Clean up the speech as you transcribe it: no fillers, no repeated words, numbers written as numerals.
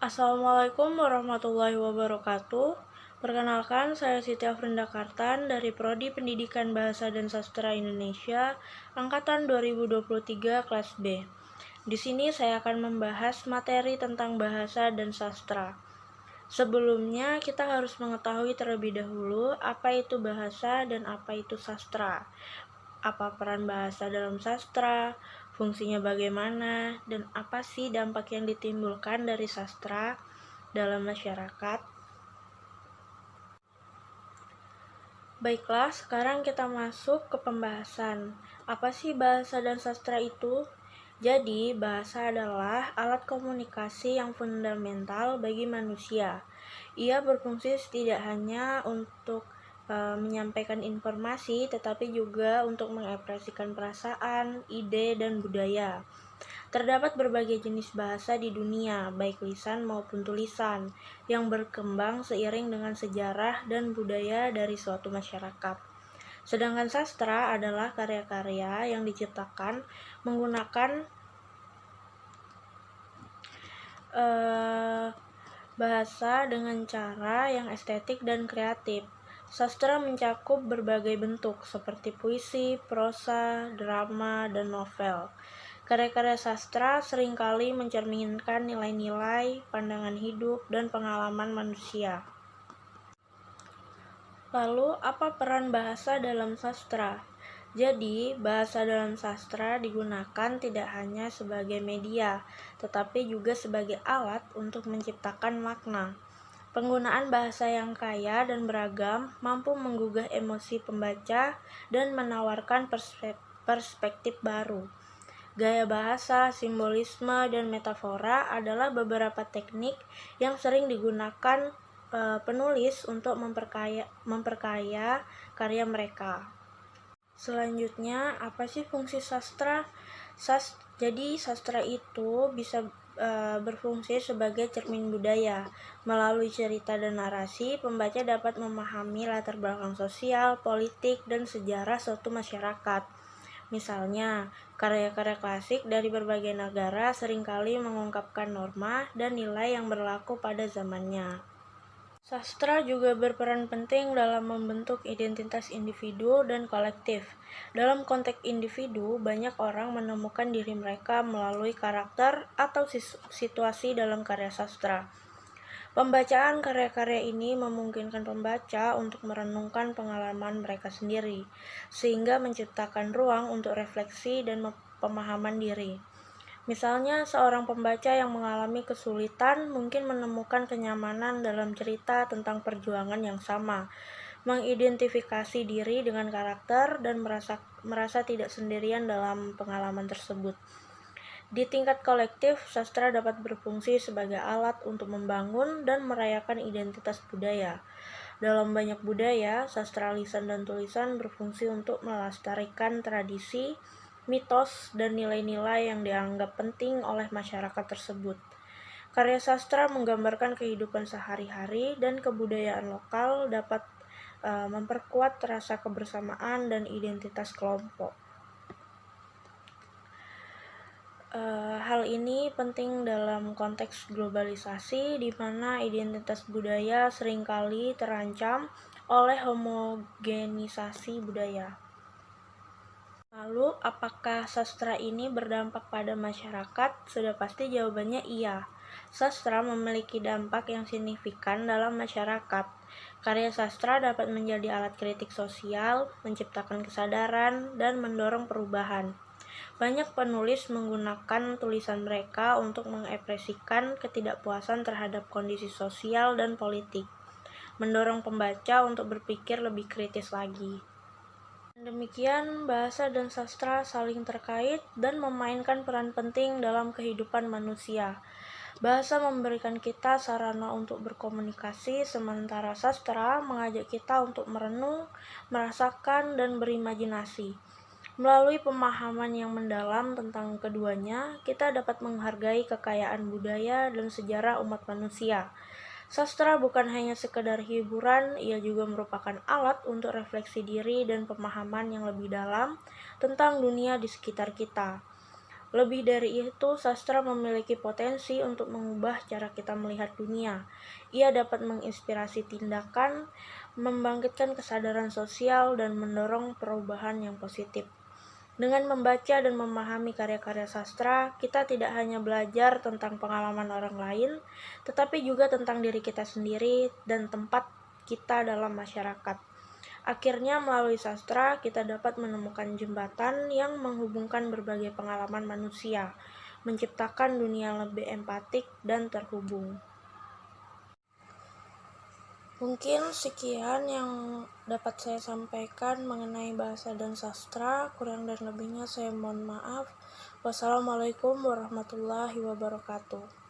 Assalamualaikum warahmatullahi wabarakatuh. Perkenalkan, saya Siti Afrinda Kartan dari Prodi Pendidikan Bahasa dan Sastra Indonesia, angkatan 2023 kelas B. Di sini saya akan membahas materi tentang bahasa dan sastra. Sebelumnya, kita harus mengetahui terlebih dahulu apa itu bahasa dan apa itu sastra. Apa peran bahasa dalam sastra, fungsinya bagaimana, dan apa sih dampak yang ditimbulkan dari sastra dalam masyarakat. Baiklah, sekarang kita masuk ke pembahasan. Apa sih bahasa dan sastra itu? Jadi, bahasa adalah alat komunikasi yang fundamental bagi manusia. Ia berfungsi tidak hanya untuk menyampaikan informasi, tetapi juga untuk mengekspresikan perasaan, ide, dan budaya. Terdapat berbagai jenis bahasa di dunia, baik lisan maupun tulisan, yang berkembang seiring dengan sejarah dan budaya dari suatu masyarakat. Sedangkan sastra adalah karya-karya yang diciptakan menggunakan bahasa dengan cara yang estetik dan kreatif. Sastra mencakup berbagai bentuk seperti puisi, prosa, drama, dan novel. Karya-karya sastra seringkali mencerminkan nilai-nilai, pandangan hidup, dan pengalaman manusia. Lalu, apa peran bahasa dalam sastra? Jadi, bahasa dalam sastra digunakan tidak hanya sebagai media, tetapi juga sebagai alat untuk menciptakan makna. Penggunaan bahasa yang kaya dan beragam mampu menggugah emosi pembaca dan menawarkan perspektif baru. Gaya bahasa, simbolisme, dan metafora adalah beberapa teknik yang sering digunakan penulis untuk memperkaya karya mereka. Selanjutnya, apa sih fungsi sastra? Jadi sastra itu bisa berfungsi sebagai cermin budaya. Melalui cerita dan narasi, pembaca dapat memahami latar belakang sosial, politik, dan sejarah suatu masyarakat. Misalnya, karya-karya klasik dari berbagai negara seringkali mengungkapkan norma dan nilai yang berlaku pada zamannya. Sastra juga berperan penting dalam membentuk identitas individu dan kolektif. Dalam konteks individu, banyak orang menemukan diri mereka melalui karakter atau situasi dalam karya sastra. Pembacaan karya-karya ini memungkinkan pembaca untuk merenungkan pengalaman mereka sendiri, sehingga menciptakan ruang untuk refleksi dan pemahaman diri. Misalnya, seorang pembaca yang mengalami kesulitan mungkin menemukan kenyamanan dalam cerita tentang perjuangan yang sama, mengidentifikasi diri dengan karakter, dan merasa tidak sendirian dalam pengalaman tersebut. Di tingkat kolektif, sastra dapat berfungsi sebagai alat untuk membangun dan merayakan identitas budaya. Dalam banyak budaya, sastra lisan dan tulisan berfungsi untuk melestarikan tradisi, mitos, dan nilai-nilai yang dianggap penting oleh masyarakat tersebut. Karya sastra menggambarkan kehidupan sehari-hari dan kebudayaan lokal dapat memperkuat rasa kebersamaan dan identitas kelompok. Hal ini penting dalam konteks globalisasi di mana identitas budaya seringkali terancam oleh homogenisasi budaya. Lalu, apakah sastra ini berdampak pada masyarakat? Sudah pasti jawabannya iya. Sastra memiliki dampak yang signifikan dalam masyarakat. Karya sastra dapat menjadi alat kritik sosial, menciptakan kesadaran, dan mendorong perubahan. Banyak penulis menggunakan tulisan mereka untuk mengekspresikan ketidakpuasan terhadap kondisi sosial dan politik, mendorong pembaca untuk berpikir lebih kritis lagi. Demikian, bahasa dan sastra saling terkait dan memainkan peran penting dalam kehidupan manusia. Bahasa memberikan kita sarana untuk berkomunikasi, sementara sastra mengajak kita untuk merenung, merasakan, dan berimajinasi. Melalui pemahaman yang mendalam tentang keduanya, kita dapat menghargai kekayaan budaya dan sejarah umat manusia. Sastra bukan hanya sekedar hiburan, ia juga merupakan alat untuk refleksi diri dan pemahaman yang lebih dalam tentang dunia di sekitar kita. Lebih dari itu, sastra memiliki potensi untuk mengubah cara kita melihat dunia. Ia dapat menginspirasi tindakan, membangkitkan kesadaran sosial, dan mendorong perubahan yang positif. Dengan membaca dan memahami karya-karya sastra, kita tidak hanya belajar tentang pengalaman orang lain, tetapi juga tentang diri kita sendiri dan tempat kita dalam masyarakat. Akhirnya, melalui sastra, kita dapat menemukan jembatan yang menghubungkan berbagai pengalaman manusia, menciptakan dunia lebih empatik dan terhubung. Mungkin sekian yang dapat saya sampaikan mengenai bahasa dan sastra. Kurang dan lebihnya saya mohon maaf. Wassalamualaikum warahmatullahi wabarakatuh.